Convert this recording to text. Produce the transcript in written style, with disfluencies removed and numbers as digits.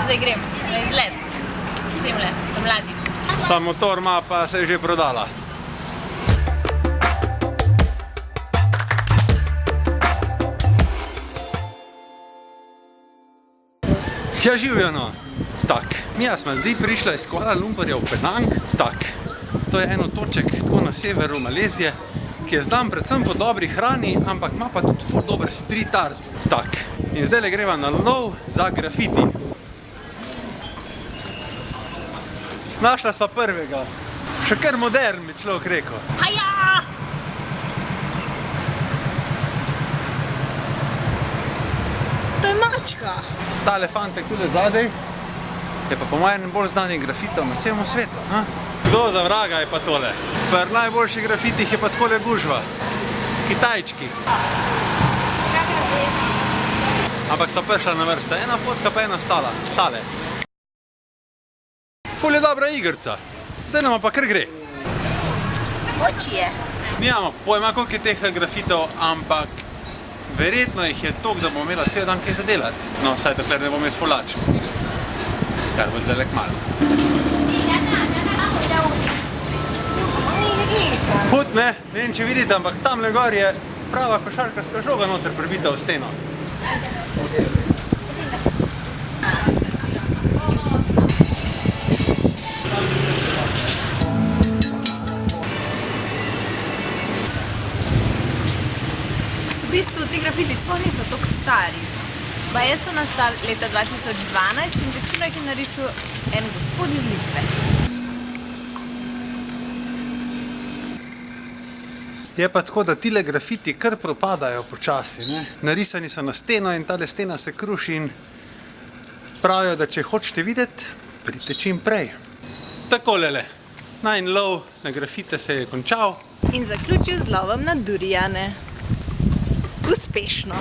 zdaj grem na izlet s temle, ta mladim. Sam motor ima, pa se je že prodala. Ja, živijo no. Tak, mi smo zdaj prišla iz Kuala Lumpurja v Penang. Tak, to je eno toček tako na severu Malezije, ki je znan predvsem po dobri hrani, ampak ima pa tudi ful dober street art. Tak, in zdaj le greva na lov za grafiti. Našla sva prvega. Še kar modern, bi človek rekel. Haja! To je mačka. Tale fantek tule zadaj je pa po mojem bolj znanih grafitov na celem svetu. Kdo za vraga je pa tole? Pri najboljših grafitih je pa takole gužva. Kitajčki. Ampak sta prišla na vrsta. Ena fotka pa ena stala. Tale. Ful je dobra igrica. Zdaj nama pa kar gre. Moči je. Nijamo pojma, koliko je teh grafitov, ampak verjetno jih je toliko, da bomo imela cel dan kaj za delati. No, vsaj dokler ne bom jaz fulačen. Kar bo zdaj kmalu. Hud, ne? Ne vem, če vidite, ampak tamle gor je prava košarkarska žoga noter prebita v steno. V bistvu ti grafiti sploh niso toliko stari. Baje so nastali leta 2012 in večino jih je narisal en gospod iz Litve. Je pa tako, da tile grafiti kar propadajo počasi, ne? Narisani so na steno in tale stena se kruši in pravijo, da če hočete videti, pridite čim prej. Takolele, najin lov na grafite se je končal. In zaključil z lovom na durijane. Uspešno.